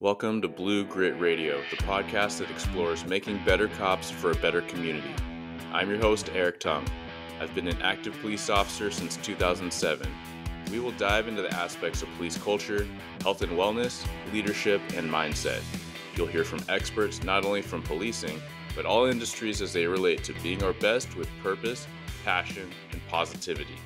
Welcome to Blue Grit Radio, the podcast that explores making better cops for a better community. I'm your host, Eric Tung. I've been an active police officer since 2007. We will dive into the aspects of police culture, health and wellness, leadership, and mindset. You'll hear from experts not only from policing, but all industries as they relate to being our best with purpose, passion, and positivity.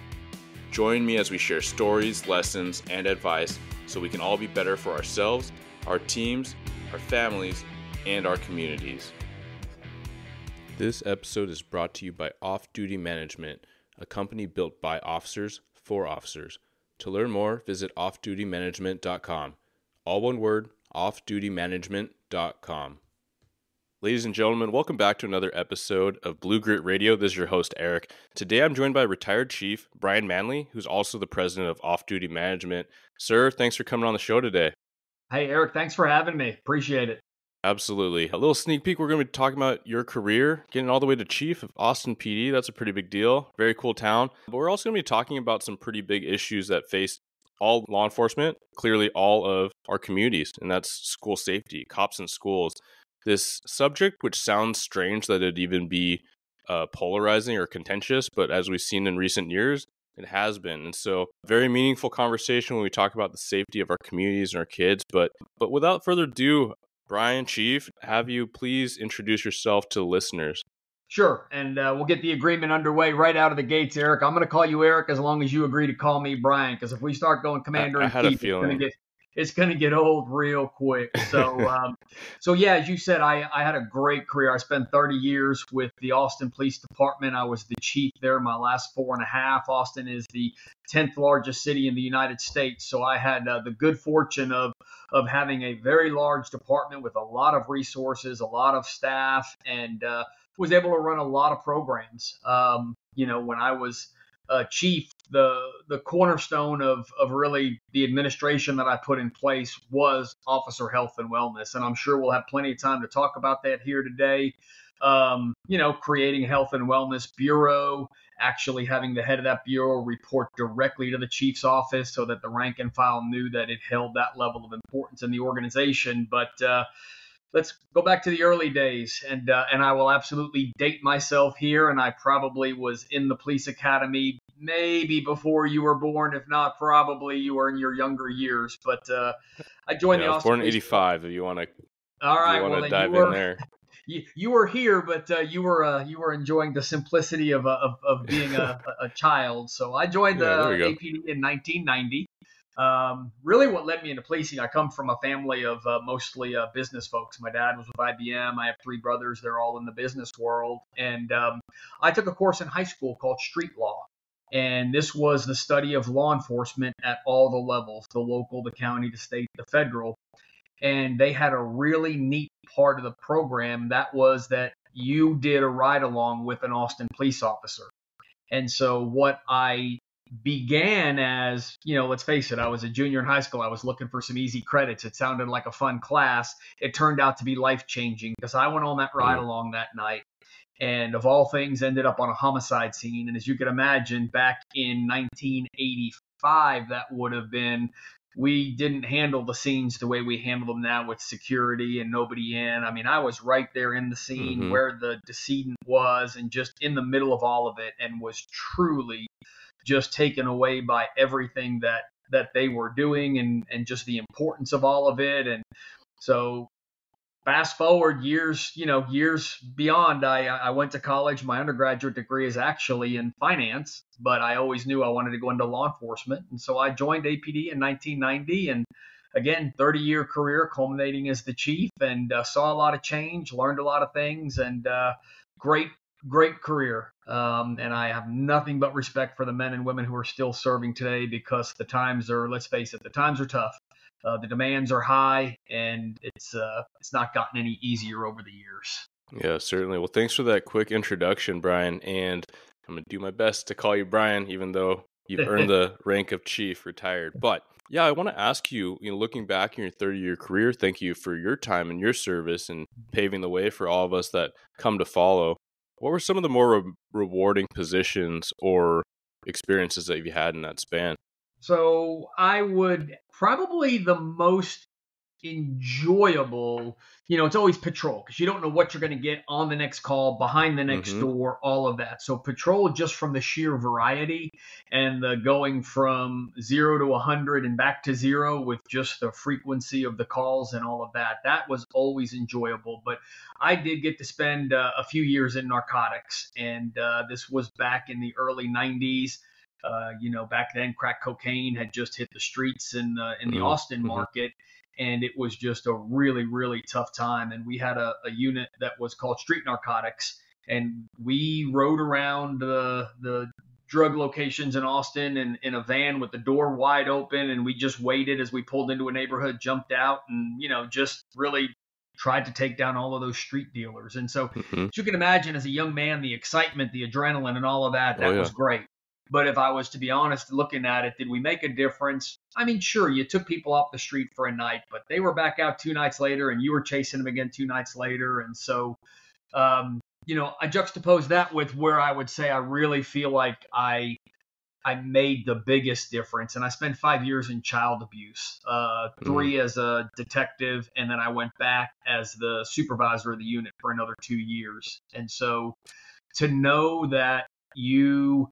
Join me as we share stories, lessons, and advice so we can all be better for ourselves, our teams, our families, and our communities. This episode is brought to you by Off Duty Management, a company built by officers for officers. To learn more, visit offdutymanagement.com. All one word, offdutymanagement.com. Ladies and gentlemen, welcome back to another episode of Blue Grit Radio. This is your host, Eric. Today I'm joined by retired Chief Brian Manley, who's also the president of Off Duty Management. Sir, thanks for coming on the show today. Hey, Eric, thanks for having me. Appreciate it. Absolutely. A little sneak peek. We're going to be talking about your career, getting all the way to Chief of Austin PD. That's a pretty big deal. Very cool town. But we're also going to be talking about some pretty big issues that face all law enforcement, clearly all of our communities, and that's school safety, cops in schools. This subject, which sounds strange that it'd even be polarizing or contentious, but as we've seen in recent years, it has been. And so very meaningful conversation when we talk about the safety of our communities and our kids. But without further ado, Brian, Chief, have you please introduce yourself to the listeners? Sure. And we'll get the agreement underway right out of the gates, Eric. I'm going to call you Eric as long as you agree to call me Brian, because if we start going Commander in Chief, it's going to get old real quick. So, yeah, as you said, I had a great career. I spent 30 years with the Austin Police Department. I was the chief there my last 4.5. Austin is the 10th largest city in the United States. So I had the good fortune of having a very large department with a lot of resources, a lot of staff, and was able to run a lot of programs. When I was chief, the cornerstone of really the administration that I put in place was officer health and wellness. And I'm sure we'll have plenty of time to talk about that here today. Creating a health and wellness bureau, actually having the head of that bureau report directly to the chief's office so that the rank and file knew that it held that level of importance in the organization. But let's go back to the early days, and I will absolutely date myself here. And I probably was in the police academy maybe before you were born, if not probably you were in your younger years. But I joined the I was Austin born in Police 85. If you want to, all right, well, dive in there. You were here, but you were enjoying the simplicity of being a child. So I joined the APD in 1990. Really what led me into policing, I come from a family of mostly business folks. My dad was with IBM. I have 3 brothers. They're all in the business world. And I took a course in high school called street law. And this was the study of law enforcement at all the levels, the local, the county, the state, the federal. And they had a really neat part of the program that was that you did a ride along with an Austin police officer. And so what I began as, let's face it, I was a junior in high school. I was looking for some easy credits. It sounded like a fun class. It turned out to be life-changing because I went on that ride along that night and of all things ended up on a homicide scene. And as you can imagine, back in 1985, that would have been, we didn't handle the scenes the way we handle them now with security and nobody in. I mean, I was right there in the scene where the decedent was and just in the middle of all of it and was truly just taken away by everything that they were doing and just the importance of all of it. And so fast forward years beyond, I went to college. My undergraduate degree is actually in finance, but I always knew I wanted to go into law enforcement. And so I joined APD in 1990 and again, 30-year career culminating as the chief and saw a lot of change, learned a lot of things and great career. And I have nothing but respect for the men and women who are still serving today because the times are, let's face it, the times are tough. The demands are high and it's not gotten any easier over the years. Yeah, certainly. Well, thanks for that quick introduction, Brian. And I'm going to do my best to call you Brian, even though you've earned the rank of chief retired. But yeah, I want to ask you, looking back in your 30-year career, thank you for your time and your service and paving the way for all of us that come to follow. What were some of the more rewarding positions or experiences that you had in that span? So I would probably the most enjoyable. It's always patrol because you don't know what you're going to get on the next call, behind the next door, all of that. So patrol, just from the sheer variety and the going from 0 to 100 and back to 0 with just the frequency of the calls and all of that, that was always enjoyable. But I did get to spend a few years in narcotics, and this was back in the early 90s. Back then, crack cocaine had just hit the streets in the Austin market, and it was just a really, really tough time. And we had a unit that was called street narcotics, and we rode around the drug locations in Austin in a van with the door wide open, and we just waited as we pulled into a neighborhood, jumped out, and just really tried to take down all of those street dealers. And so, as you can imagine, as a young man, the excitement, the adrenaline, and all of that was great. But if I was to be honest, looking at it, did we make a difference? I mean, sure, you took people off the street for a night, but they were back out 2 nights later, and you were chasing them again 2 nights later. And so, I juxtapose that with where I would say I really feel like I made the biggest difference. And I spent 5 years in child abuse, 3 as a detective, and then I went back as the supervisor of the unit for another 2 years. And so to know that you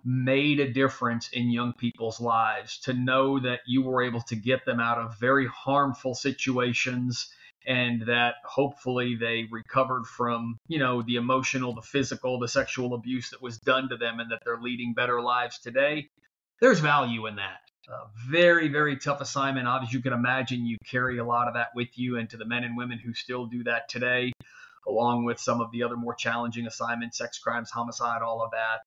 made a difference in young people's lives, to know that you were able to get them out of very harmful situations, and that hopefully they recovered from, the emotional, the physical, the sexual abuse that was done to them, and that they're leading better lives today. There's value in that. Very, very tough assignment. Obviously, you can imagine you carry a lot of that with you, and to the men and women who still do that today, along with some of the other more challenging assignments, sex crimes, homicide, all of that.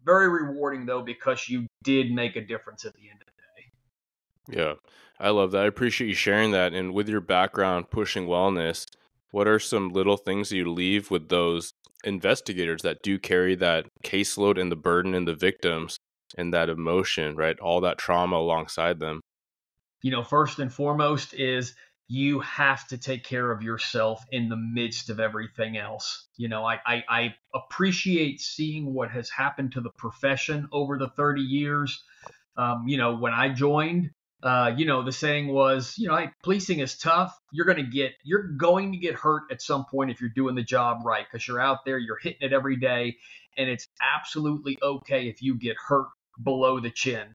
Very rewarding, though, because you did make a difference at the end of the day. Yeah, I love that. I appreciate you sharing that. And with your background pushing wellness, what are some little things that you leave with those investigators that do carry that caseload and the burden and the victims and that emotion, right? All that trauma alongside them. First and foremost is you have to take care of yourself in the midst of everything else. I appreciate seeing what has happened to the profession over the 30 years. When I joined, the saying was, policing is tough. You're going to get hurt at some point if you're doing the job right, because you're out there, you're hitting it every day, and it's absolutely okay if you get hurt below the chin.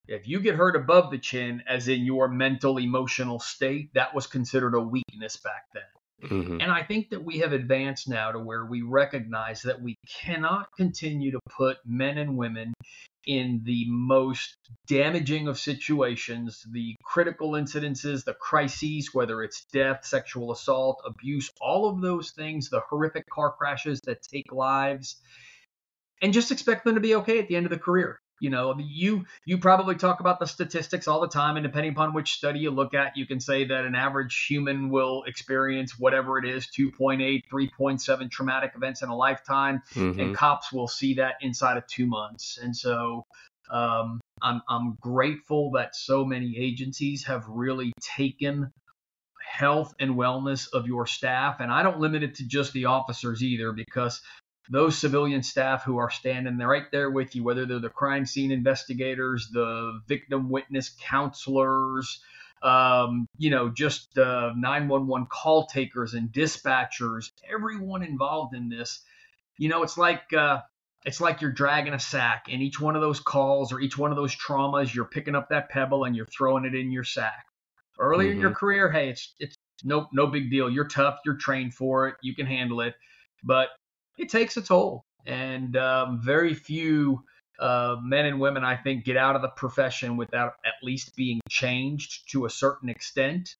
If you get hurt above the chin, as in your mental, emotional state, that was considered a weakness back then. And I think that we have advanced now to where we recognize that we cannot continue to put men and women in the most damaging of situations, the critical incidences, the crises, whether it's death, sexual assault, abuse, all of those things, the horrific car crashes that take lives, and just expect them to be okay at the end of the career. You probably talk about the statistics all the time, and depending upon which study you look at, you can say that an average human will experience whatever it is, 2.8, 3.7 traumatic events in a lifetime, and cops will see that inside of 2 months. And so I'm grateful that so many agencies have really taken health and wellness of your staff, and I don't limit it to just the officers either, because those civilian staff who are standing there right there with you, whether they're the crime scene investigators, the victim witness counselors, just 911 call takers and dispatchers, everyone involved in this, it's like you're dragging a sack, and each one of those calls or each one of those traumas, you're picking up that pebble and you're throwing it in your sack. Early in your career, hey, it's no big deal. You're tough. You're trained for it. You can handle it. But it takes a toll, and very few men and women, I think, get out of the profession without at least being changed to a certain extent.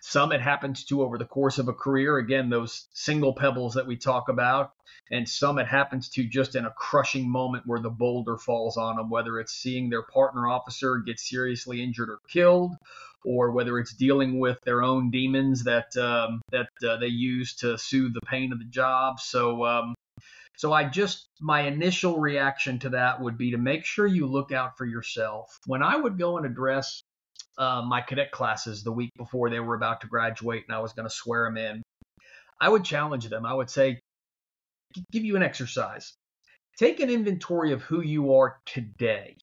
Some it happens to over the course of a career, again, those single pebbles that we talk about, and some it happens to just in a crushing moment where the boulder falls on them, whether it's seeing their partner officer get seriously injured or killed, or whether it's dealing with their own demons that they use to soothe the pain of the job. So my initial reaction to that would be to make sure you look out for yourself. When I would go and address my cadet classes the week before they were about to graduate and I was going to swear them in, I would challenge them. I would say, give you an exercise. Take an inventory of who you are today.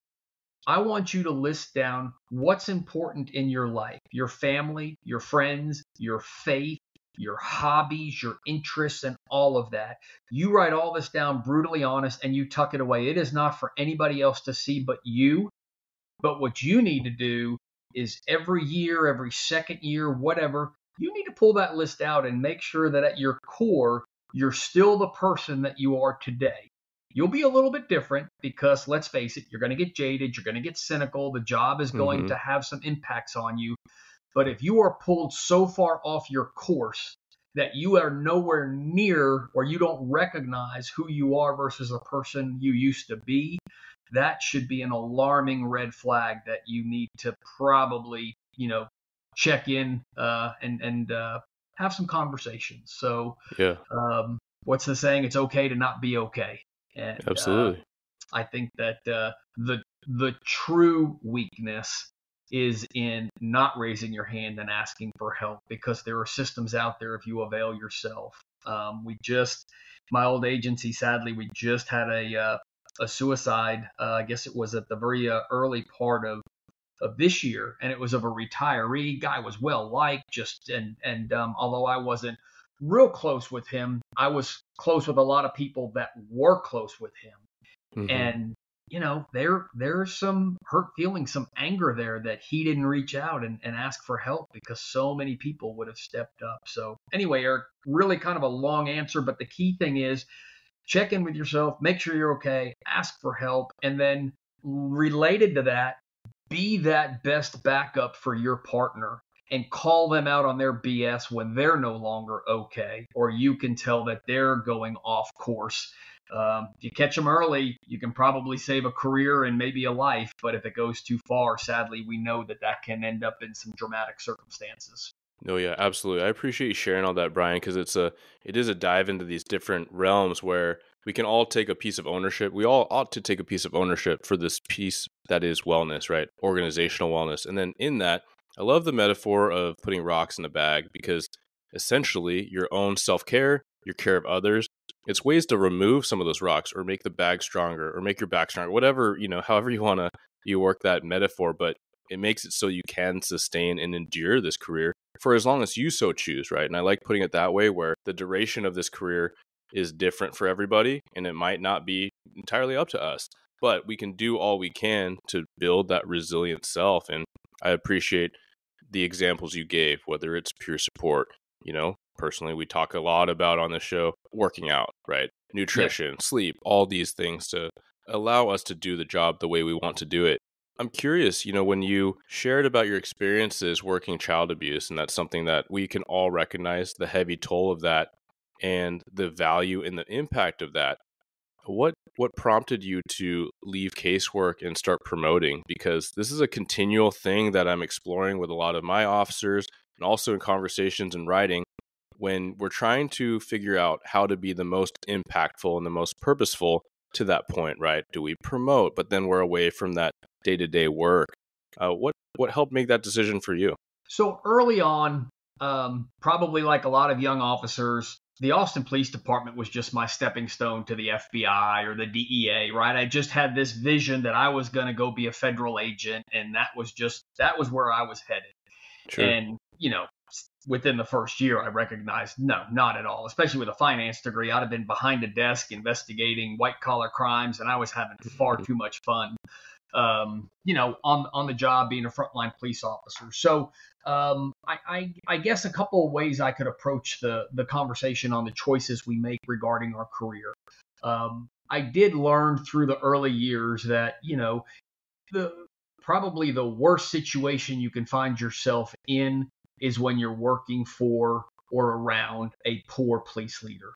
I want you to list down what's important in your life, your family, your friends, your faith, your hobbies, your interests, and all of that. You write all this down, brutally honest, and you tuck it away. It is not for anybody else to see but you. But what you need to do is every year, every second year, whatever, you need to pull that list out and make sure that at your core, you're still the person that you are today. You'll be a little bit different because, let's face it, you're going to get jaded, you're going to get cynical, the job is going to have some impacts on you. But if you are pulled so far off your course that you are nowhere near or you don't recognize who you are versus a person you used to be, that should be an alarming red flag that you need to probably, check in and have some conversations. So, yeah, what's the saying? It's okay to not be okay. And absolutely. I think that the true weakness is in not raising your hand and asking for help, because there are systems out there if you avail yourself. My old agency, sadly, we just had a suicide. I guess it was at the very early part of this year, and it was of a retiree. Guy was well liked, and although I wasn't real close with him, I was close with a lot of people that were close with him. And there's some hurt feelings, some anger there that he didn't reach out and ask for help, because so many people would have stepped up. So anyway, Eric, really kind of a long answer, but the key thing is check in with yourself, make sure you're okay, ask for help, and then related to that, be that best backup for your partner and call them out on their BS when they're no longer okay, or you can tell that they're going off course. If you catch them early, you can probably save a career and maybe a life, but if it goes too far, sadly, we know that can end up in some dramatic circumstances. No, yeah, absolutely. I appreciate you sharing all that, Brian, because it is a dive into these different realms where we can all take a piece of ownership. We all ought to take a piece of ownership for this piece that is wellness, right? Organizational wellness. And then in that, I love the metaphor of putting rocks in a bag, because essentially your own self-care, your care of others, it's ways to remove some of those rocks or make the bag stronger or make your back stronger, whatever, however you work that metaphor, but it makes it so you can sustain and endure this career for as long as you so choose, right? And I like putting it that way, where the duration of this career is different for everybody, and it might not be entirely up to us, but we can do all we can to build that resilient self. And I appreciate the examples you gave, whether it's peer support, personally, we talk a lot about on the show, working out, right? Nutrition, sleep, all these things to allow us to do the job the way we want to do it. I'm curious, when you shared about your experiences working child abuse, and that's something that we can all recognize the heavy toll of that and the value and the impact of that. What prompted you to leave casework and start promoting? Because this is a continual thing that I'm exploring with a lot of my officers, and also in conversations and writing, when we're trying to figure out how to be the most impactful and the most purposeful to that point, right? Do we promote, but then we're away from that day-to-day work? What helped make that decision for you? So early on, probably like a lot of young officers, the Austin Police Department was just my stepping stone to the FBI or the DEA, right? I just had this vision that I was going to go be a federal agent, and that was where I was headed. Sure. And, within the first year, I recognized, no, not at all. Especially with a finance degree, I'd have been behind a desk investigating white-collar crimes, and I was having far too much fun, on the job being a frontline police officer. So I guess a couple of ways I could approach the conversation on the choices we make regarding our career. I did learn through the early years that, probably the worst situation you can find yourself in is when you're working for or around a poor police leader.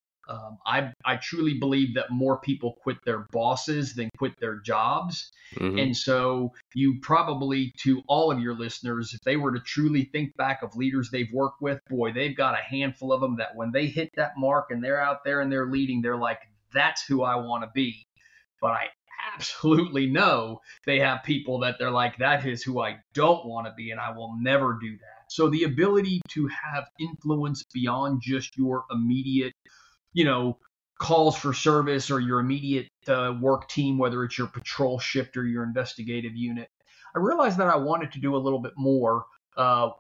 I truly believe that more people quit their bosses than quit their jobs. And so you probably, to all of your listeners, if they were to truly think back of leaders they've worked with, boy, they've got a handful of them that when they hit that mark and they're out there and they're leading, they're like, that's who I want to be. But I absolutely know they have people that they're like, that is who I don't want to be, and I will never do that. So the ability to have influence beyond just your immediate, calls for service or your immediate work team, whether it's your patrol shift or your investigative unit, I realized that I wanted to do a little bit more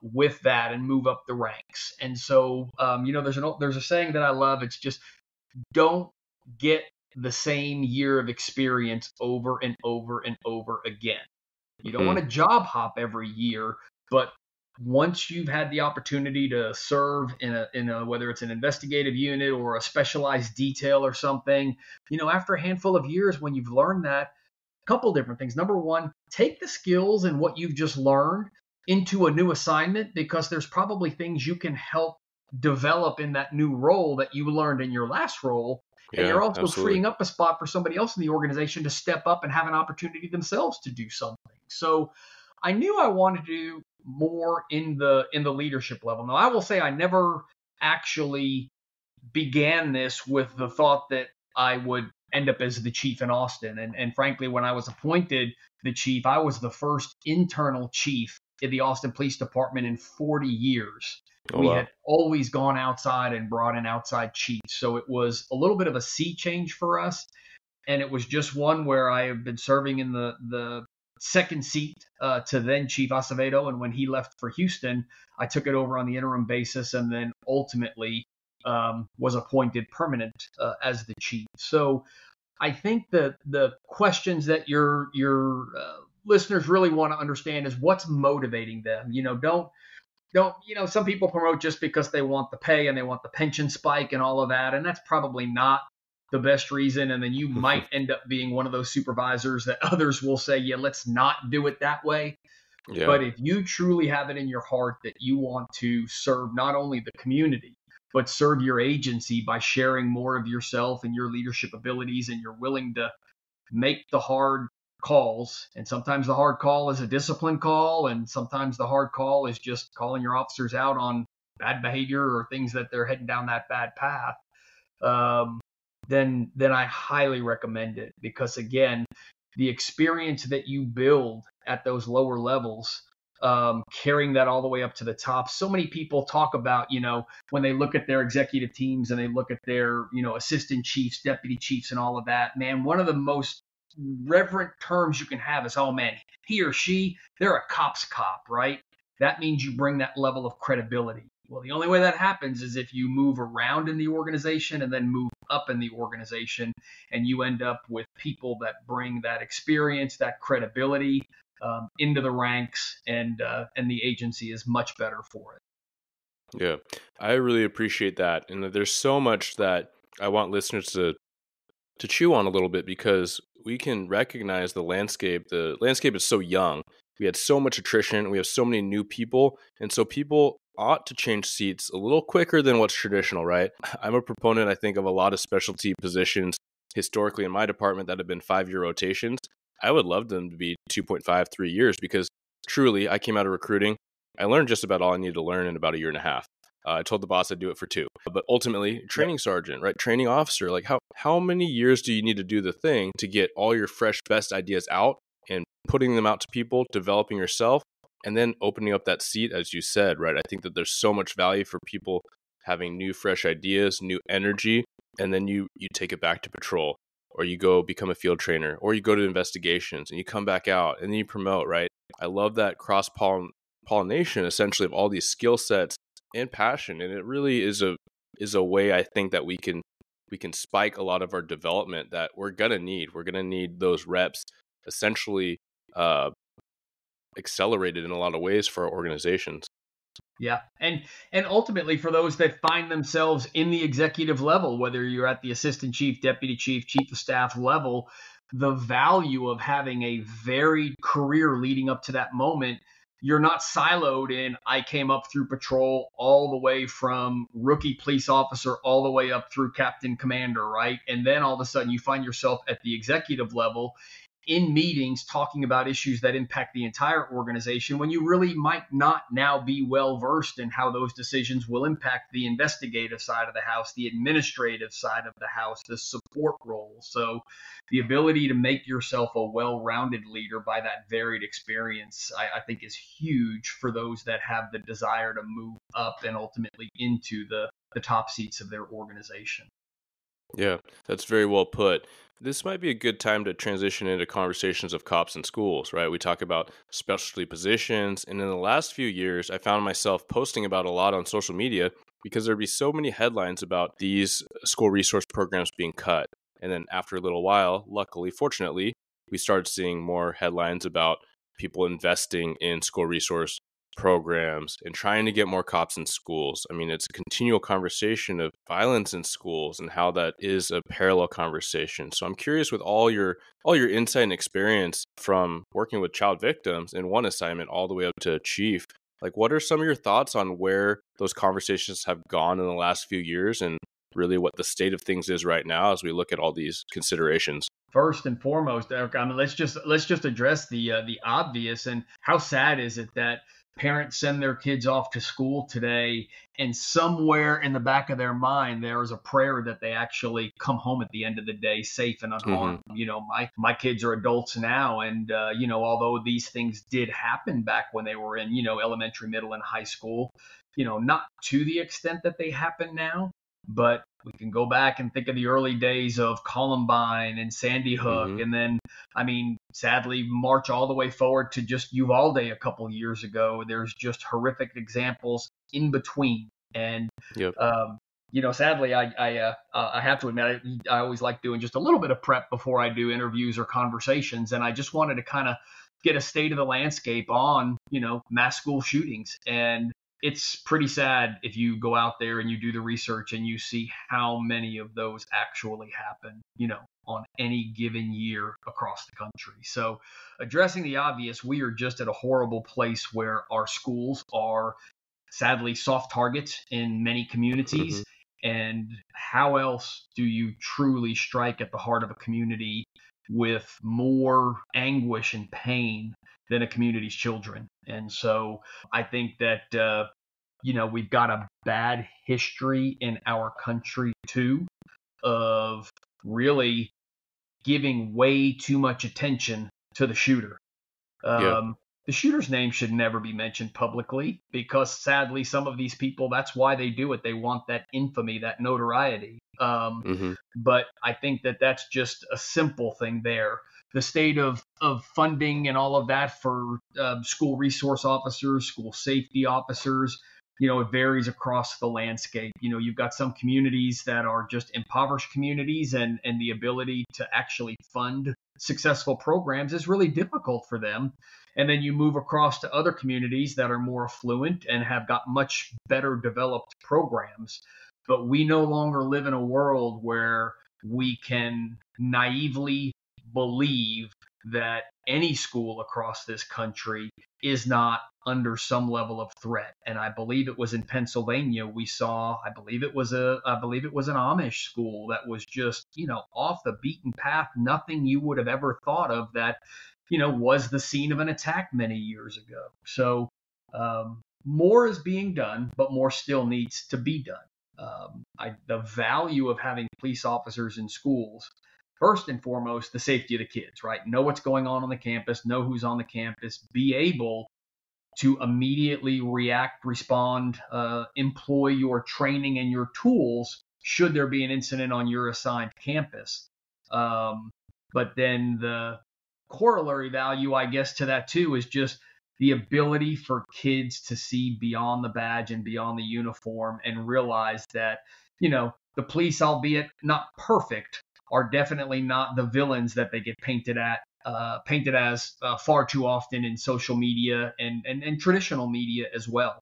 with that and move up the ranks. And so, there's a saying that I love. It's just don't get the same year of experience over and over and over again. You don't want to job hop every year, but once you've had the opportunity to serve in a whether it's an investigative unit or a specialized detail or something, after a handful of years when you've learned that, a couple different things. Number one, take the skills and what you've just learned into a new assignment, because there's probably things you can help develop in that new role that you learned in your last role. And you're also freeing up a spot for somebody else in the organization to step up and have an opportunity themselves to do something. So I knew I wanted to do more in the leadership level. Now, I will say I never actually began this with the thought that I would end up as the chief in Austin. And frankly, when I was appointed the chief, I was the first internal chief in the Austin Police Department in 40 years. We had always gone outside and brought in outside chiefs. So it was a little bit of a sea change for us. And it was just one where I have been serving in the second seat to then Chief Acevedo. And when he left for Houston, I took it over on the interim basis and then ultimately was appointed permanent as the chief. So I think the questions that your listeners really want to understand is what's motivating them. Don't some people promote just because they want the pay and they want the pension spike and all of that, and that's probably not the best reason. And then you might end up being one of those supervisors that others will say, yeah, let's not do it that way. Yeah. But if you truly have it in your heart that you want to serve not only the community, but serve your agency by sharing more of yourself and your leadership abilities, and you're willing to make the hard calls, and sometimes the hard call is a discipline call, and sometimes the hard call is just calling your officers out on bad behavior or things that they're heading down that bad path, then I highly recommend it, because again, the experience that you build at those lower levels, carrying that all the way up to the top. So many people talk about, when they look at their executive teams and they look at their, assistant chiefs, deputy chiefs, and all of that, man, one of the most reverent terms you can have is, oh man, he or she, they're a cop's cop, right? That means you bring that level of credibility. Well, the only way that happens is if you move around in the organization and then move up in the organization, and you end up with people that bring that experience, that credibility into the ranks, and the agency is much better for it. Yeah, I really appreciate that. And there's so much that I want listeners to chew on a little bit, because we can recognize the landscape. The landscape is so young. We had so much attrition. We have so many new people. And so people ought to change seats a little quicker than what's traditional, right? I'm a proponent, I think, of a lot of specialty positions historically in my department that have been 5-year rotations. I would love them to be 2.5, 3 years, because truly I came out of recruiting. I learned just about all I needed to learn in about a year and a half. I told the boss I'd do it for 2. But ultimately, training sergeant, right? Training officer, like how many years do you need to do the thing to get all your fresh, best ideas out and putting them out to people, developing yourself, and then opening up that seat, as you said, right? I think that there's so much value for people having new, fresh ideas, new energy, and then you take it back to patrol, or you go become a field trainer, or you go to investigations and you come back out and then you promote, right? I love that cross-pollination, essentially, of all these skill sets and passion. And it really is a way, I think, that we can spike a lot of our development that we're going to need. We're going to need those reps essentially accelerated in a lot of ways for our organizations. Yeah. And ultimately, for those that find themselves in the executive level, whether you're at the assistant chief, deputy chief, chief of staff level, the value of having a varied career leading up to that moment. You're not siloed in, I came up through patrol all the way from rookie police officer all the way up through captain commander, right? And then all of a sudden you find yourself at the executive level in meetings talking about issues that impact the entire organization, when you really might not now be well versed in how those decisions will impact the investigative side of the house, the administrative side of the house, the support role. So the ability to make yourself a well-rounded leader by that varied experience, I think, is huge for those that have the desire to move up and ultimately into the top seats of their organization. Yeah, that's very well put. This might be a good time to transition into conversations of cops in schools, right? We talk about specialty positions, and in the last few years, I found myself posting about a lot on social media because there'd be so many headlines about these school resource programs being cut. And then after a little while, luckily, fortunately, we started seeing more headlines about people investing in school resource programs and trying to get more cops in schools. I mean, it's a continual conversation of violence in schools and how that is a parallel conversation. So I'm curious, with all your insight and experience from working with child victims in one assignment all the way up to chief, like what are some of your thoughts on where those conversations have gone in the last few years and really what the state of things is right now as we look at all these considerations? First and foremost, Eric, I mean, let's just address the obvious. And how sad is it that parents send their kids off to school today, and somewhere in the back of their mind there is a prayer that they actually come home at the end of the day safe and Hmm. unharmed. My kids are adults now, and although these things did happen back when they were in elementary, middle, and high school, not to the extent that they happen now, but we can go back and think of the early days of Columbine and Sandy Hook, Hmm. and then, I mean, sadly, march all the way forward to just Uvalde a couple years ago. There's just horrific examples in between, and Yep. sadly, I have to admit, I always like doing just a little bit of prep before I do interviews or conversations, and I just wanted to kind of get a state of the landscape on mass school shootings. And it's pretty sad if you go out there and you do the research and you see how many of those actually happen, on any given year across the country. So, addressing the obvious, we are just at a horrible place where our schools are sadly soft targets in many Hmm. communities. And how else do you truly strike at the heart of a community with more anguish and pain than a community's children? And so I think that, we've got a bad history in our country too of really giving way too much attention to the shooter. Yeah. The shooter's name should never be mentioned publicly because sadly, some of these people, that's why they do it. They want that infamy, that notoriety. Hmm. But I think that that's just a simple thing there. The state of funding and all of that for school resource officers, school safety officers, it varies across the landscape. You've got some communities that are just impoverished communities, and the ability to actually fund successful programs is really difficult for them. And then you move across to other communities that are more affluent and have got much better developed programs. But we no longer live in a world where we can naively believe that any school across this country is not under some level of threat. And I believe it was in Pennsylvania we saw, I believe it was an Amish school that was just, off the beaten path, nothing you would have ever thought of that, was the scene of an attack many years ago. So more is being done, but more still needs to be done. The value of having police officers in schools, first and foremost, the safety of the kids, right? Know what's going on the campus, know who's on the campus, be able to immediately react, respond, employ your training and your tools should there be an incident on your assigned campus. Um, but then the corollary value, I guess, to that too is just the ability for kids to see beyond the badge and beyond the uniform and realize that, the police, albeit not perfect, are definitely not the villains that they get painted as far too often in social media and traditional media as well.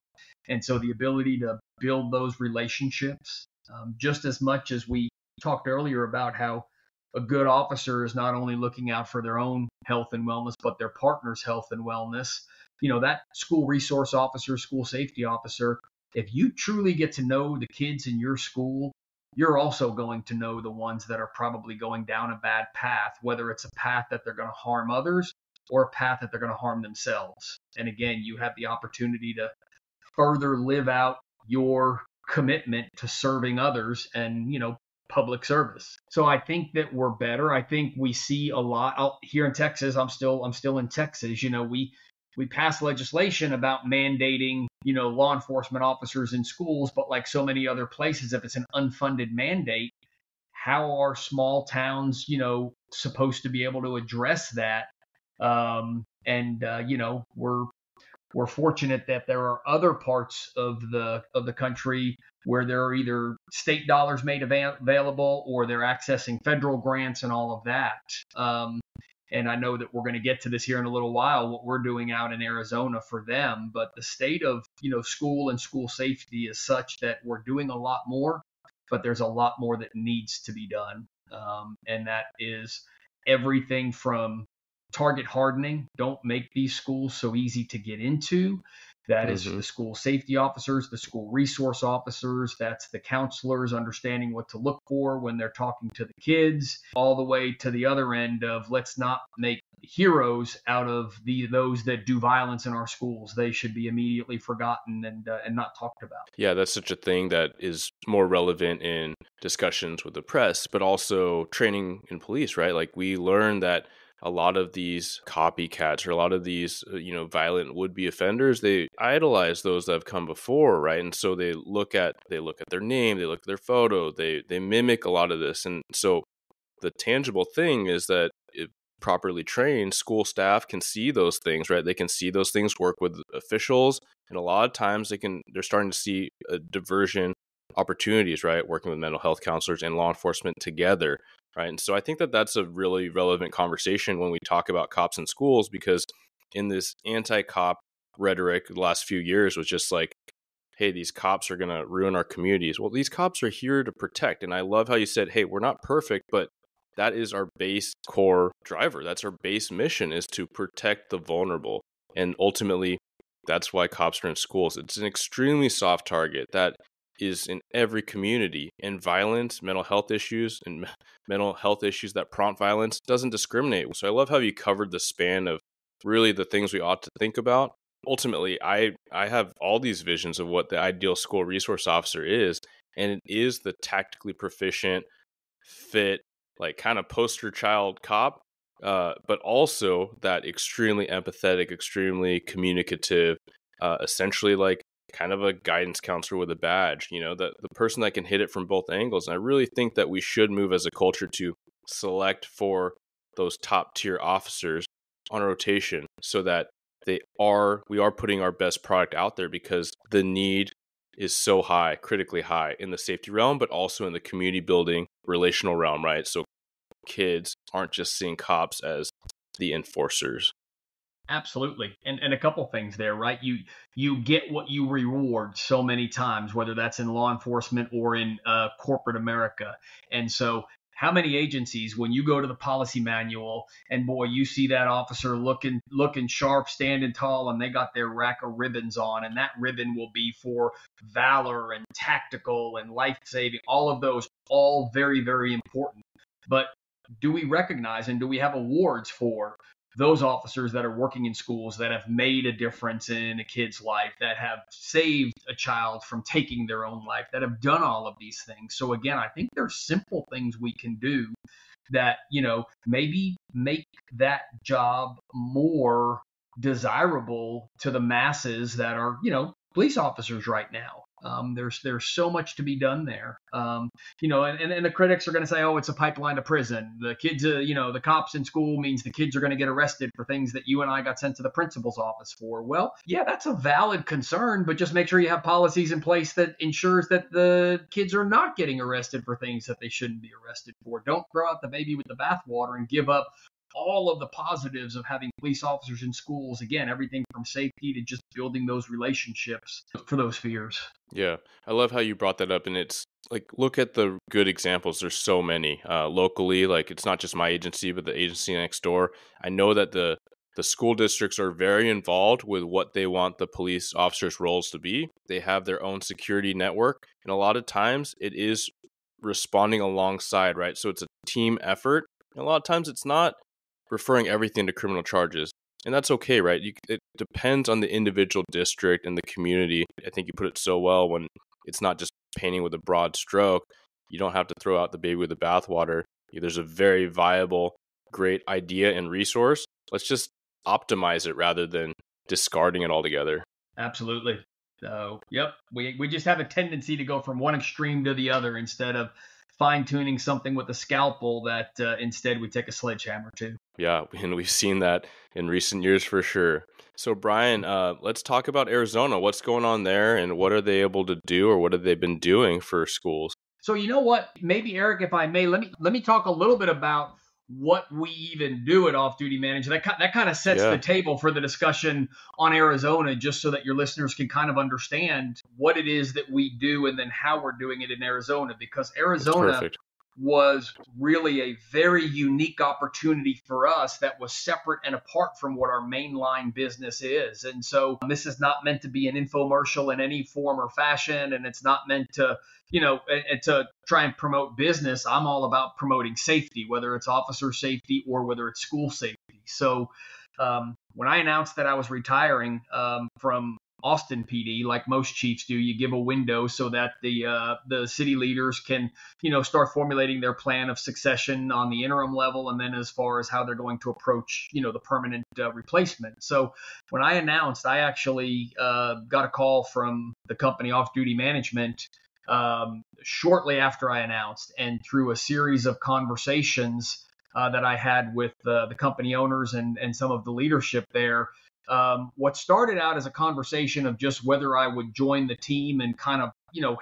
And so the ability to build those relationships, just as much as we talked earlier about how a good officer is not only looking out for their own health and wellness, but their partner's health and wellness. That school resource officer, school safety officer, if you truly get to know the kids in your school, you're also going to know the ones that are probably going down a bad path, whether it's a path that they're going to harm others or a path that they're going to harm themselves. And again, you have the opportunity to further live out your commitment to serving others and, public service. So I think that we're better. I think we see a lot here in Texas. I'm still in Texas. We passed legislation about mandating, law enforcement officers in schools, but like so many other places, if it's an unfunded mandate, how are small towns, supposed to be able to address that? We're fortunate that there are other parts of the country where there are either state dollars made available or they're accessing federal grants and all of that. And I know that we're going to get to this here in a little while, what we're doing out in Arizona for them. But the state of, school and school safety is such that we're doing a lot more, but there's a lot more that needs to be done. And that is everything from target hardening. Don't make these schools so easy to get into. That is the school safety officers, the school resource officers. That's the counselors understanding what to look for when they're talking to the kids, all the way to the other end of let's not make heroes out of those that do violence in our schools. They should be immediately forgotten and not talked about. Yeah, that's such a thing that is more relevant in discussions with the press, but also training in police, right? Like we learn that a lot of these copycats or a lot of these, violent would-be offenders, they idolize those that have come before, right? And so they look at their name, they look at their photo, they mimic a lot of this. And so the tangible thing is that if properly trained, school staff can see those things, right? They can see those things, work with officials, and a lot of times they're starting to see a diversion opportunities, right? Working with mental health counselors and law enforcement together. Right. And so I think that that's a really relevant conversation when we talk about cops in schools, because in this anti-cop rhetoric the last few years was just like, hey, these cops are going to ruin our communities. Well, these cops are here to protect. And I love how you said, hey, we're not perfect, but that is our base core driver. That's our base mission, is to protect the vulnerable. And ultimately, that's why cops are in schools. It's an extremely soft target that is in every community, and violence, mental health issues that prompt violence doesn't discriminate. So I love how you covered the span of really the things we ought to think about. Ultimately, I have all these visions of what the ideal school resource officer is, and it is the tactically proficient, fit, like kind of poster child cop, but also that extremely empathetic, extremely communicative, essentially like kind of a guidance counselor with a badge, the person that can hit it from both angles. And I really think that we should move as a culture to select for those top tier officers on rotation so that we are putting our best product out there, because the need is so high, critically high in the safety realm, but also in the community building relational realm, right? So kids aren't just seeing cops as the enforcers. Absolutely. And a couple things there, right? You get what you reward so many times, whether that's in law enforcement or in corporate America. And so how many agencies, when you go to the policy manual and boy, you see that officer looking sharp, standing tall, and they got their rack of ribbons on, and that ribbon will be for valor and tactical and life-saving, all of those, all very, very important. But do we recognize and do we have awards for those officers that are working in schools that have made a difference in a kid's life, that have saved a child from taking their own life, that have done all of these things? So again, I think there's simple things we can do that, maybe make that job more desirable to the masses that are, police officers right now. There's so much to be done there. And the critics are going to say, oh, it's a pipeline to prison. The kids, the cops in school means the kids are going to get arrested for things that you and I got sent to the principal's office for. Well, yeah, that's a valid concern, but just make sure you have policies in place that ensures that the kids are not getting arrested for things that they shouldn't be arrested for. Don't throw out the baby with the bathwater and give up all of the positives of having police officers in schools. Again, everything from safety to just building those relationships for those fears. Yeah, I love how you brought that up. And it's like, look at the good examples. There's so many locally. Like, it's not just my agency, but the agency next door. I know that the school districts are very involved with what they want the police officers' roles to be. They have their own security network, and a lot of times it is responding alongside, right? So it's a team effort. And a lot of times it's not referring everything to criminal charges. And that's okay, right? It depends on the individual district and the community. I think you put it so well when it's not just painting with a broad stroke. You don't have to throw out the baby with the bathwater. There's a very viable, great idea and resource. Let's just optimize it rather than discarding it altogether. Absolutely. So, yep, we just have a tendency to go from one extreme to the other instead of fine-tuning something with a scalpel that instead we take a sledgehammer to. Yeah, and we've seen that in recent years for sure. So Brian, let's talk about Arizona. What's going on there, and what are they able to do, or what have they been doing for schools? So you know what? Maybe Eric, if I may, let me talk a little bit about what we even do at Off-Duty Management. That kind of sets the table for the discussion on Arizona, just so that your listeners can kind of understand what it is that we do and then how we're doing it in Arizona, because Arizona was really a very unique opportunity for us that was separate and apart from what our mainline business is. And so this is not meant to be an infomercial in any form or fashion, and it's not meant to, to try and promote business. I'm all about promoting safety, whether it's officer safety or whether it's school safety. So when I announced that I was retiring from Austin PD, like most chiefs do, you give a window so that the city leaders can, start formulating their plan of succession on the interim level, and then as far as how they're going to approach, the permanent replacement. So when I announced, I actually got a call from the company Off-Duty Management shortly after I announced, and through a series of conversations that I had with the company owners and some of the leadership there. What started out as a conversation of just whether I would join the team and kind of,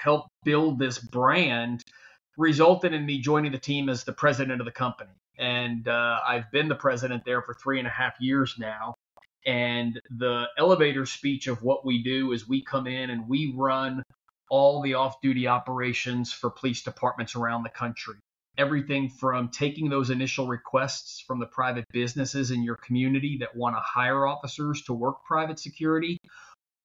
help build this brand resulted in me joining the team as the president of the company. And I've been the president there for 3.5 years now. And the elevator speech of what we do is we come in and we run all the off-duty operations for police departments around the country. Everything from taking those initial requests from the private businesses in your community that want to hire officers to work private security,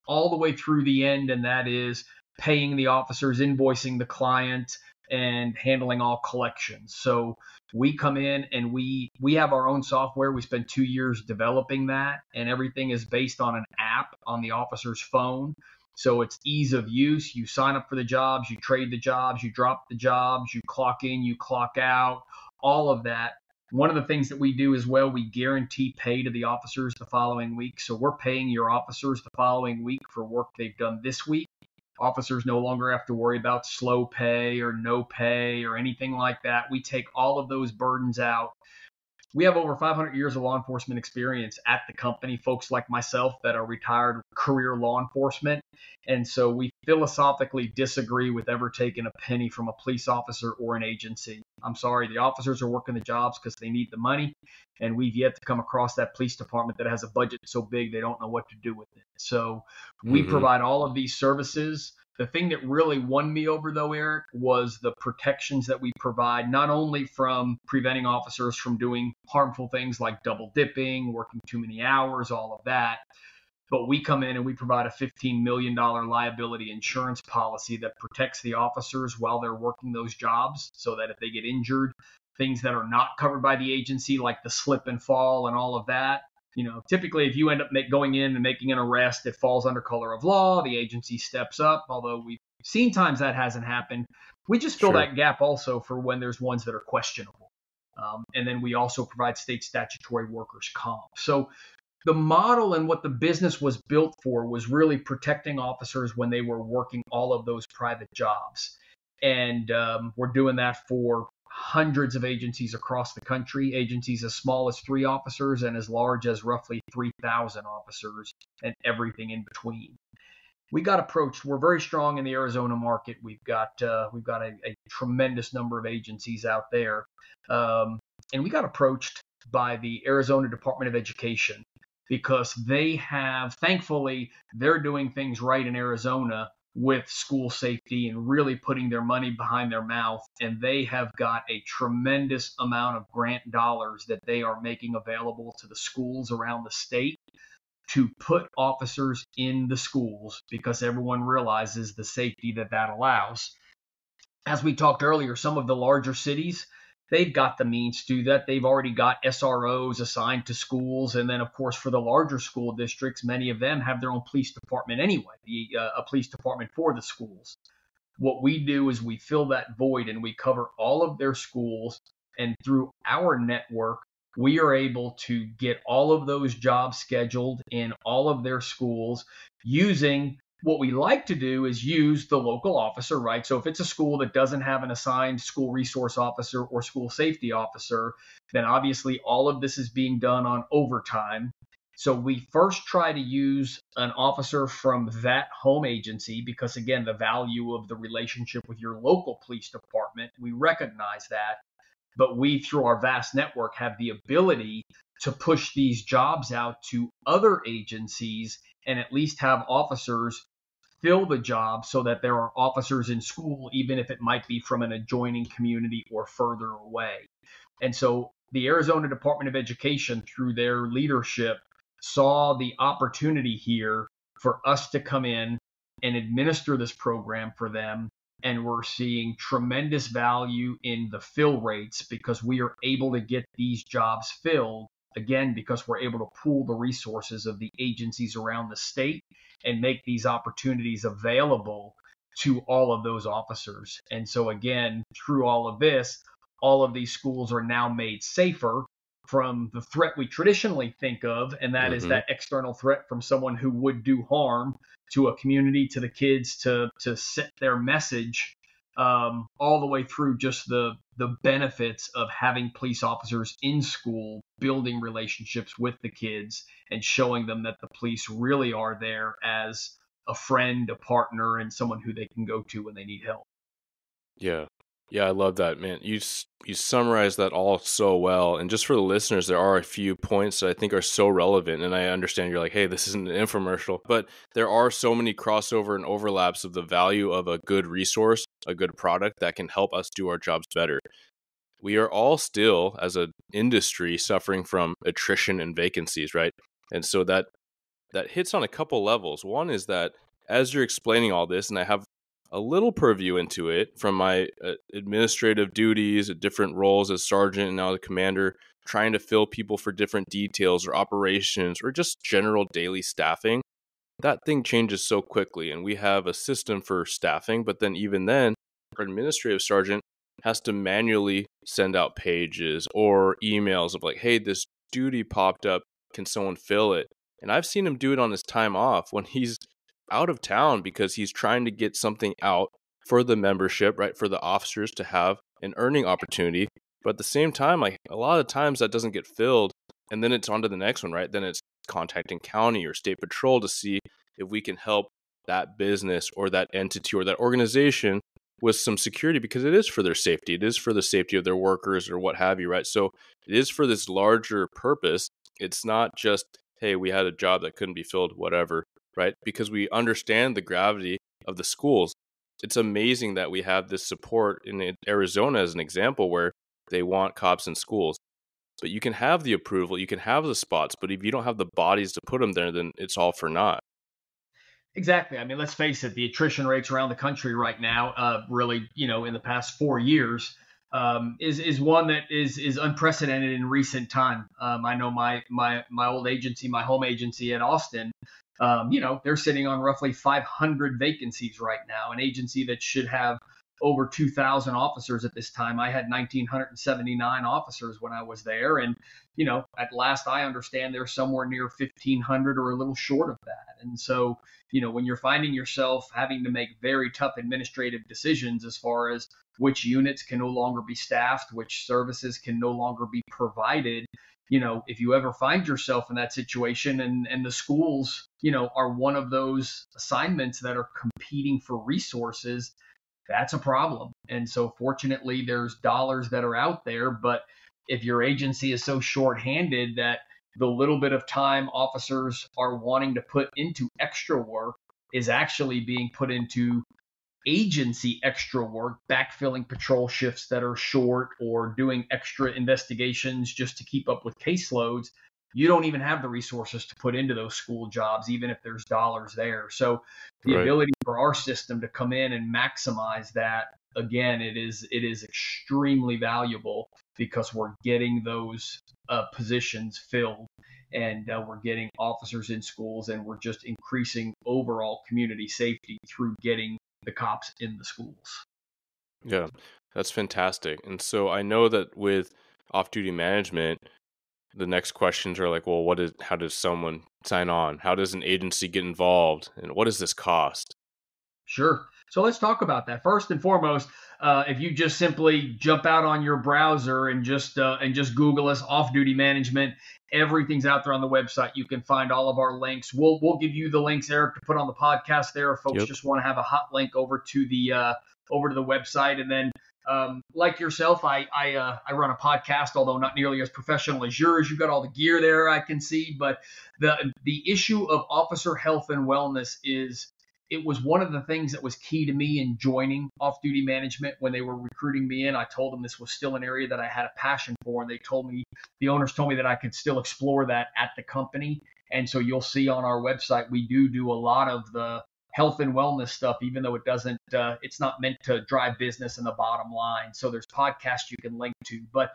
all the way through the end, and that is paying the officers, invoicing the client, and handling all collections. So we come in and we have our own software. We spent 2 years developing that, and everything is based on an app on the officer's phone. So it's ease of use. You sign up for the jobs, you trade the jobs, you drop the jobs, you clock in, you clock out, all of that. One of the things that we do as well, we guarantee pay to the officers the following week. So we're paying your officers the following week for work they've done this week. Officers no longer have to worry about slow pay or no pay or anything like that. We take all of those burdens out. We have over 500 years of law enforcement experience at the company, folks like myself that are retired career law enforcement. And so we philosophically disagree with ever taking a penny from a police officer or an agency. I'm sorry, the officers are working the jobs because they need the money. And we've yet to come across that police department that has a budget so big they don't know what to do with it. So we provide all of these services. The thing that really won me over, though, Eric, was the protections that we provide, not only from preventing officers from doing harmful things like double dipping, working too many hours, all of that, but we come in and we provide a $15 million liability insurance policy that protects the officers while they're working those jobs, so that if they get injured, things that are not covered by the agency, like the slip and fall and all of that, typically if you end up going in and making an arrest that falls under color of law, the agency steps up, although we've seen times that hasn't happened. We just fill that gap also for when there's ones that are questionable. And then we also provide state statutory workers' comp. So the model and what the business was built for was really protecting officers when they were working all of those private jobs. And we're doing that for hundreds of agencies across the country, agencies as small as 3 officers and as large as roughly 3,000 officers and everything in between. We got approached. We're very strong in the Arizona market. We've got a tremendous number of agencies out there. And we got approached by the Arizona Department of Education because thankfully, they're doing things right in Arizona with school safety and really putting their money behind their mouth. And they have got a tremendous amount of grant dollars that they are making available to the schools around the state to put officers in the schools, because everyone realizes the safety that allows. As we talked earlier, some of the larger cities, they've got the means to do that. They've already got SROs assigned to schools. And then, of course, for the larger school districts, many of them have their own police department anyway, a police department for the schools. What we do is we fill that void and we cover all of their schools. And through our network, we are able to get all of those jobs scheduled in all of their schools using what we like to do is use the local officer, right? So if it's a school that doesn't have an assigned school resource officer or school safety officer, then obviously all of this is being done on overtime. So we first try to use an officer from that home agency because, again, the value of the relationship with your local police department, we recognize that. But we, through our vast network, have the ability to push these jobs out to other agencies and at least have officers fill the job so that there are officers in school, even if it might be from an adjoining community or further away. And so the Arizona Department of Education, through their leadership, saw the opportunity here for us to come in and administer this program for them. And we're seeing tremendous value in the fill rates because we are able to get these jobs filled, again, because we're able to pool the resources of the agencies around the state and make these opportunities available to all of those officers. And so, again, through all of this, all of these schools are now made safer from the threat we traditionally think of, and that is that external threat from someone who would do harm to a community, to the kids, to set their message, all the way through just the benefits of having police officers in school, building relationships with the kids and showing them that the police really are there as a friend, a partner, and someone who they can go to when they need help. Yeah. Yeah, I love that, man. You summarized that all so well. And just for the listeners, there are a few points that I think are so relevant. And I understand you're like, hey, this isn't an infomercial, but there are so many crossover and overlaps of the value of a good resource, a good product that can help us do our jobs better. We are all still, as an industry, suffering from attrition and vacancies, right? And so that hits on a couple levels. One is that as you're explaining all this, and I have a little purview into it from my administrative duties, different roles as sergeant and now the commander, trying to fill people for different details or operations or just general daily staffing. That thing changes so quickly, and we have a system for staffing, but then even then, our administrative sergeant has to manually send out pages or emails of like, hey, this duty popped up, can someone fill it? And I've seen him do it on his time off when he's out of town because he's trying to get something out for the membership, right? For the officers to have an earning opportunity. But at the same time, like a lot of times that doesn't get filled and then it's on to the next one, right? Then it's contacting county or state patrol to see if we can help that business or that entity or that organization with some security because it is for their safety. It is for the safety of their workers or what have you, right? So it is for this larger purpose. It's not just, hey, we had a job that couldn't be filled, whatever, right? Because we understand the gravity of the schools. It's amazing that we have this support in Arizona as an example where they want cops in schools. But you can have the approval, you can have the spots, but if you don't have the bodies to put them there, then it's all for naught. Exactly. I mean, let's face it, the attrition rates around the country right now, really, in the past 4 years, is one that is unprecedented in recent time. I know my old agency, my home agency at Austin, they're sitting on roughly 500 vacancies right now, an agency that should have over 2,000 officers at this time. I had 1,979 officers when I was there. And, at last I understand they're somewhere near 1,500 or a little short of that. And so, when you're finding yourself having to make very tough administrative decisions as far as which units can no longer be staffed, which services can no longer be provided, if you ever find yourself in that situation and the schools, are one of those assignments that are competing for resources, that's a problem. And so fortunately, there's dollars that are out there. But if your agency is so shorthanded that the little bit of time officers are wanting to put into extra work is actually being put into agency extra work, backfilling patrol shifts that are short or doing extra investigations just to keep up with caseloads, you don't even have the resources to put into those school jobs, even if there's dollars there. So the ability for our system to come in and maximize that, again, it is extremely valuable because we're getting those positions filled and we're getting officers in schools and we're just increasing overall community safety through getting the cops in the schools. Yeah, that's fantastic. And so I know that with off-duty management, the next questions are like, well, how does someone sign on? How does an agency get involved? And what does this cost? Sure. So let's talk about that. First and foremost, if you just simply jump out on your browser and just Google us, off-duty management, everything's out there on the website. You can find all of our links. We'll give you the links, Eric, to put on the podcast there. If folks just want to have a hot link over to the website, and then like yourself, I run a podcast, although not nearly as professional as yours. You've got all the gear there, I can see, but the issue of officer health and wellness it was one of the things that was key to me in joining off-duty management when they were recruiting me in. I told them this was still an area that I had a passion for, and the owners told me that I could still explore that at the company. And so you'll see on our website, we do a lot of the health and wellness stuff, even though it's not meant to drive business in the bottom line. So there's podcasts you can link to, but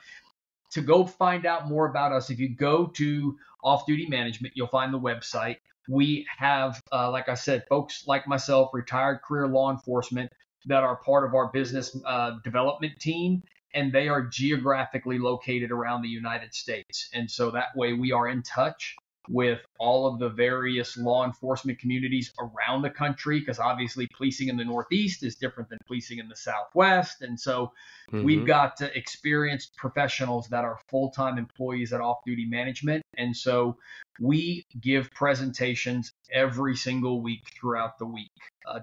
to go find out more about us, if you go to off-duty management, you'll find the website. We have, like I said, folks like myself, retired career law enforcement that are part of our business development team, and they are geographically located around the United States. And so that way we are in touch with all of the various law enforcement communities around the country, because obviously policing in the Northeast is different than policing in the Southwest. And so we've got experienced professionals that are full-time employees at off-duty management. And so we give presentations every single week throughout the week,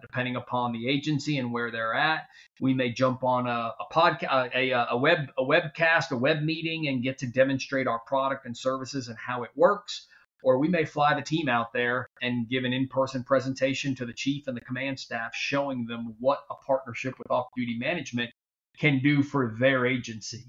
depending upon the agency and where they're at. We may jump on a podcast, a webcast, a web meeting, and get to demonstrate our product and services and how it works. Or we may fly the team out there and give an in-person presentation to the chief and the command staff, showing them what a partnership with off-duty management can do for their agency.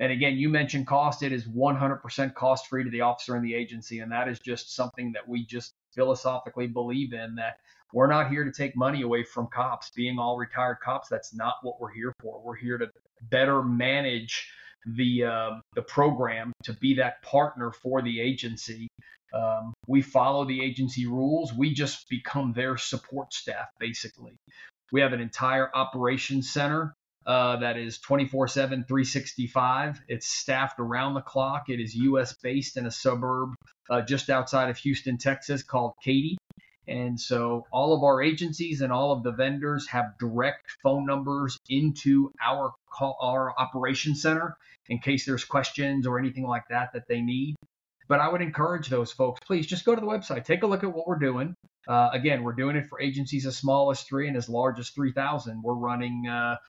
And again, you mentioned cost. It is 100% cost-free to the officer and the agency, and that is just something that we just philosophically believe in, that we're not here to take money away from cops. Being all retired cops, that's not what we're here for. We're here to better manage the program, to be that partner for the agency. We follow the agency rules. We just become their support staff, basically. We have an entire operations center that is 24/7, 365. It's staffed around the clock. It is U.S. based in a suburb just outside of Houston, Texas, called Katy. And so all of our agencies and all of the vendors have direct phone numbers into our operations center in case there's questions or anything like that they need. But I would encourage those folks, please just go to the website, take a look at what we're doing. Again, we're doing it for agencies as small as 3 and as large as 3,000. We're running,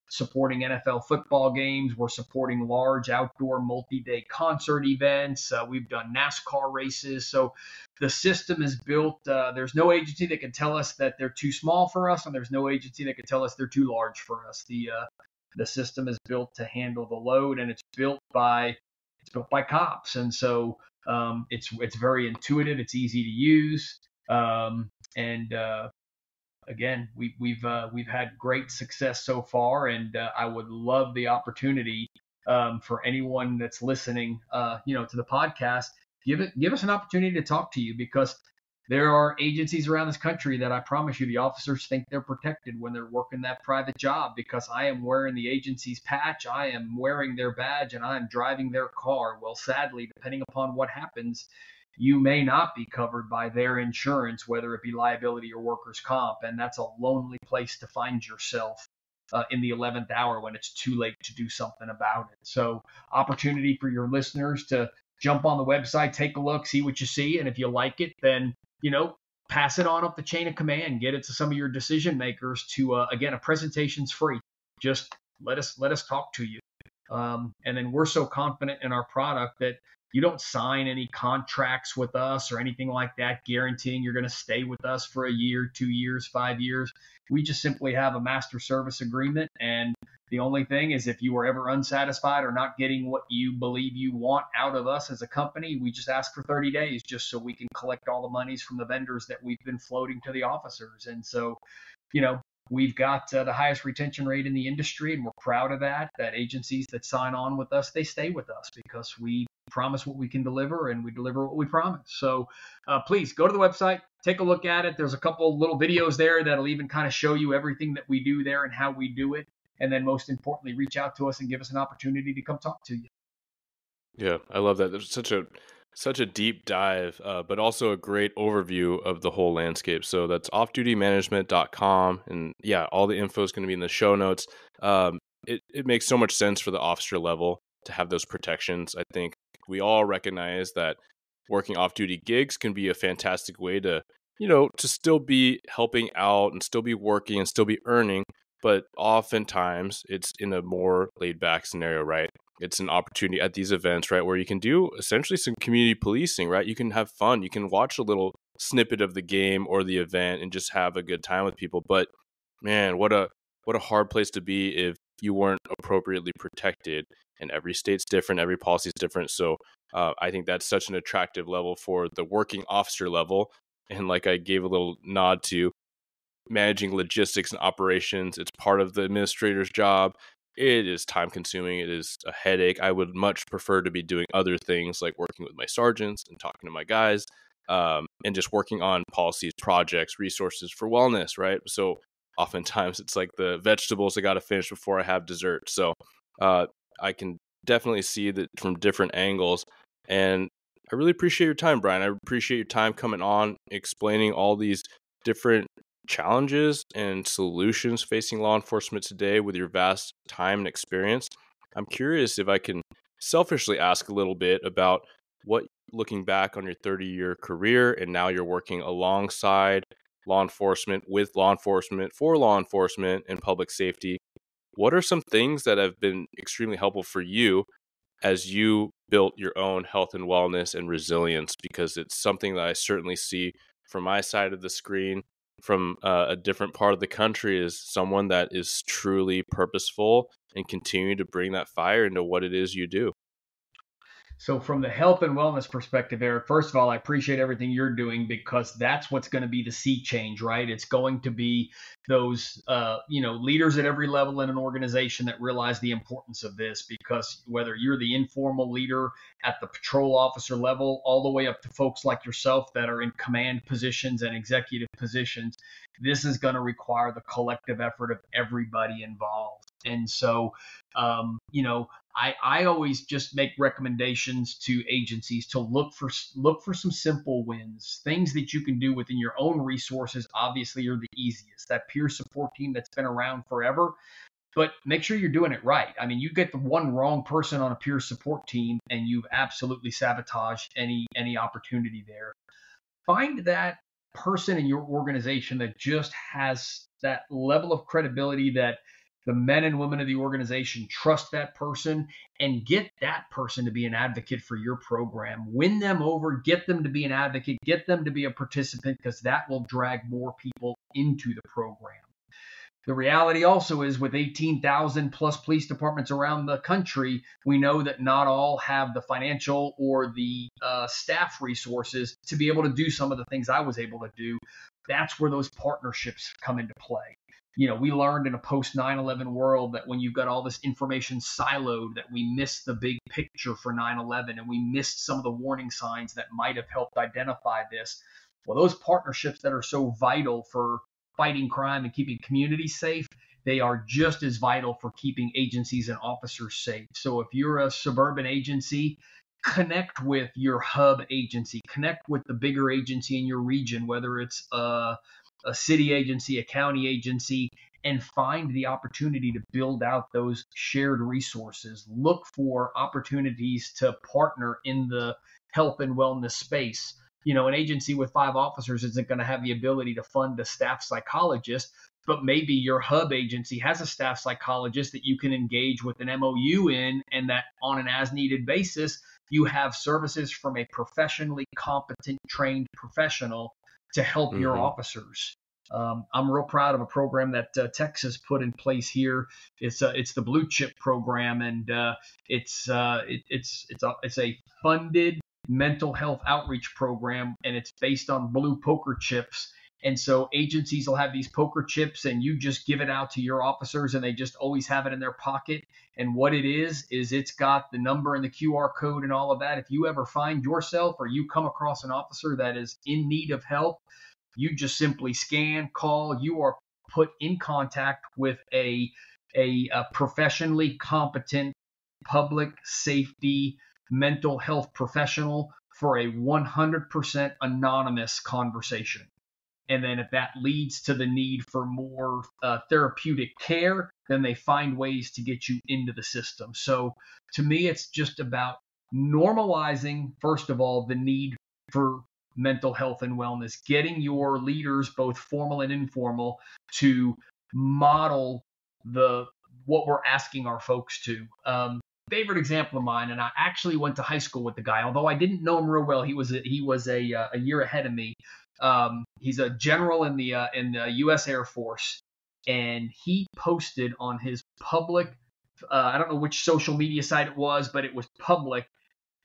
supporting NFL football games. We're supporting large outdoor multi-day concert events. We've done NASCAR races. So the system is built. There's no agency that can tell us that they're too small for us, and there's no agency that can tell us they're too large for us. The system is built to handle the load, and it's built by cops. And so it's very intuitive. It's easy to use. Again, we've had great success so far, and I would love the opportunity for anyone that's listening, to the podcast. Give us an opportunity to talk to you, because there are agencies around this country that I promise you the officers think they're protected when they're working that private job, because I am wearing the agency's patch, I am wearing their badge, and I am driving their car. Well, sadly, depending upon what happens, you may not be covered by their insurance, whether it be liability or workers' comp, and that's a lonely place to find yourself in the 11th hour when it's too late to do something about it. So, opportunity for your listeners to jump on the website, take a look, see what you see, and if you like it, then pass it on up the chain of command, get it to some of your decision makers. Again, a presentation's free. Just let us talk to you. And then we're so confident in our product that you don't sign any contracts with us or anything like that guaranteeing you're going to stay with us for a year, 2 years, 5 years. We just simply have a master service agreement, and the only thing is, if you were ever unsatisfied or not getting what you believe you want out of us as a company, we just ask for 30 days just so we can collect all the monies from the vendors that we've been floating to the officers. And so, we've got the highest retention rate in the industry, and we're proud of that. That agencies that sign on with us, they stay with us because we promise what we can deliver, and we deliver what we promise. So please go to the website, take a look at it. There's a couple little videos there that'll even kind of show you everything that we do there and how we do it. And then most importantly, reach out to us and give us an opportunity to come talk to you. Yeah, I love that. There's such a Such a deep dive, but also a great overview of the whole landscape. So that's offdutymanagement.com. And yeah, all the info is going to be in the show notes. It makes so much sense for the officer level to have those protections. I think we all recognize that working off-duty gigs can be a fantastic way to, to still be helping out and still be working and still be earning. But oftentimes it's in a more laid back scenario, right? It's an opportunity at these events, right, where you can do essentially some community policing, right? You can have fun. You can watch a little snippet of the game or the event and just have a good time with people. But man, what a hard place to be if you weren't appropriately protected. And every state's different, every policy is different. So I think that's such an attractive level for the working officer level. And like I gave a little nod to, managing logistics and operations, it's part of the administrator's job. It is time consuming. It is a headache. I would much prefer to be doing other things like working with my sergeants and talking to my guys, and just working on policies, projects, resources for wellness, right? So oftentimes it's like the vegetables I got to finish before I have dessert. So I can definitely see that from different angles. And I really appreciate your time, Brian. I appreciate your time coming on, explaining all these different challenges and solutions facing law enforcement today with your vast time and experience. I'm curious if I can selfishly ask a little bit about what, looking back on your 30-year career, and now you're working alongside law enforcement, with law enforcement, for law enforcement and public safety. What are some things that have been extremely helpful for you as you built your own health and wellness and resilience? Because it's something that I certainly see from my side of the screen, from a different part of the country, is someone that is truly purposeful and continue to bring that fire into what it is you do. So from the health and wellness perspective, Eric, first of all, I appreciate everything you're doing, because that's what's going to be the sea change, right? It's going to be those, leaders at every level in an organization that realize the importance of this, because whether you're the informal leader at the patrol officer level, all the way up to folks like yourself that are in command positions and executive positions, this is going to require the collective effort of everybody involved. And so, I always just make recommendations to agencies to look for some simple wins, things that you can do within your own resources. Obviously, are the easiest. That peer support team that's been around forever, but make sure you're doing it right. I mean, you get the one wrong person on a peer support team, and you've absolutely sabotaged any opportunity there. Find that person in your organization that just has that level of credibility, that the men and women of the organization trust that person, and get that person to be an advocate for your program. Win them over, get them to be an advocate, get them to be a participant, because that will drag more people into the program. The reality also is, with 18,000 plus police departments around the country, we know that not all have the financial or the staff resources to be able to do some of the things I was able to do. That's where those partnerships come into play. We learned in a post 9/11 world that when you've got all this information siloed, that we missed the big picture for 9/11, and we missed some of the warning signs that might have helped identify this. Well, those partnerships that are so vital for fighting crime and keeping communities safe, they are just as vital for keeping agencies and officers safe. So if you're a suburban agency, connect with your hub agency, connect with the bigger agency in your region, whether it's a city agency, a county agency, and find the opportunity to build out those shared resources. Look for opportunities to partner in the health and wellness space. An agency with 5 officers isn't going to have the ability to fund a staff psychologist, but maybe your hub agency has a staff psychologist that you can engage with an MOU in, and that on an as-needed basis, you have services from a professionally competent, trained professional to help your officers. I'm real proud of a program that Texas put in place here. It's the Blue Chip program, and it's a funded mental health outreach program, and it's based on blue poker chips. And so agencies will have these poker chips, and you just give it out to your officers, and they just always have it in their pocket. And what it is it's got the number and the QR code and all of that. If you ever find yourself or you come across an officer that is in need of help, you just simply scan, call. You are put in contact with a professionally competent public safety mental health professional for a 100% anonymous conversation. And then if that leads to the need for more therapeutic care, then they find ways to get you into the system. So to me, it's just about normalizing, first of all, the need for mental health and wellness, getting your leaders, both formal and informal, to model what we're asking our folks to. Favorite example of mine, and I actually went to high school with the guy, although I didn't know him real well. He was a year ahead of me. He's a general in the U.S. Air Force, and he posted on his public, I don't know which social media site it was, but it was public.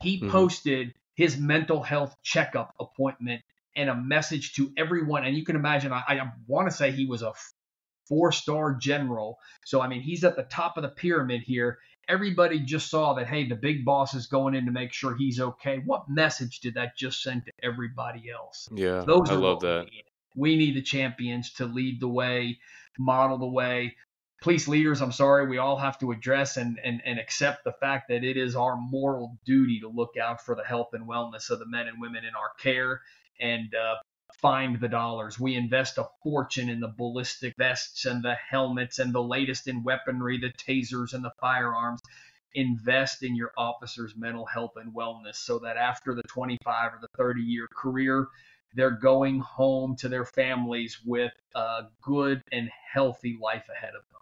He posted his mental health checkup appointment and a message to everyone. And you can imagine, I want to say he was a 4-star general. So, I mean, he's at the top of the pyramid here. Everybody just saw that, hey, the big boss is going in to make sure he's okay. What message did that just send to everybody else? Yeah, I love that. We need the champions to lead the way, model the way. Police leaders, I'm sorry, we all have to address and accept the fact that it is our moral duty to look out for the health and wellness of the men and women in our care and find the dollars. We invest a fortune in the ballistic vests and the helmets and the latest in weaponry, the tasers and the firearms. Invest in your officers' mental health and wellness so that after the 25 or the 30-year career, they're going home to their families with a good and healthy life ahead of them.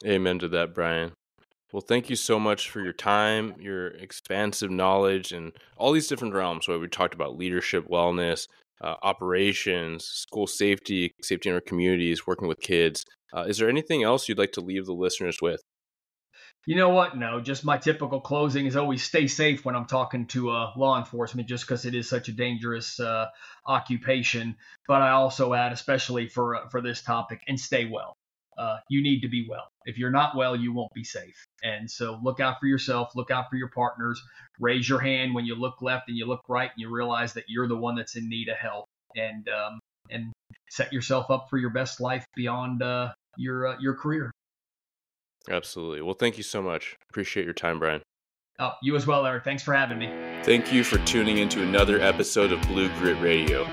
Amen to that, Brian. Well, thank you so much for your time, your expansive knowledge, and all these different realms where we talked about leadership, wellness, operations, school safety in our communities, working with kids. Is there anything else you'd like to leave the listeners with? You know what? No, just my typical closing is always stay safe when I'm talking to law enforcement, just because it is such a dangerous occupation. But I also add, especially for this topic, and stay well. You need to be well. If you're not well, you won't be safe. And so look out for yourself, look out for your partners, raise your hand when you look left and you look right and you realize that you're the one that's in need of help, and set yourself up for your best life beyond your career. Absolutely. Well, thank you so much. Appreciate your time, Brian. Oh, you as well, Eric. Thanks for having me. Thank you for tuning into another episode of Blue Grit Radio.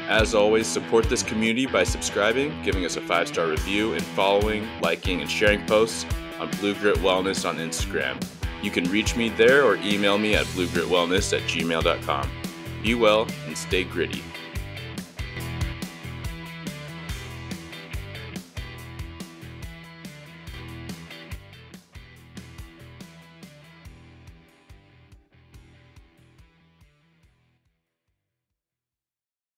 As always, support this community by subscribing, giving us a 5-star review, and following, liking, and sharing posts on Blue Grit Wellness on Instagram. You can reach me there or email me at bluegritwellness@gmail.com. Be well and stay gritty.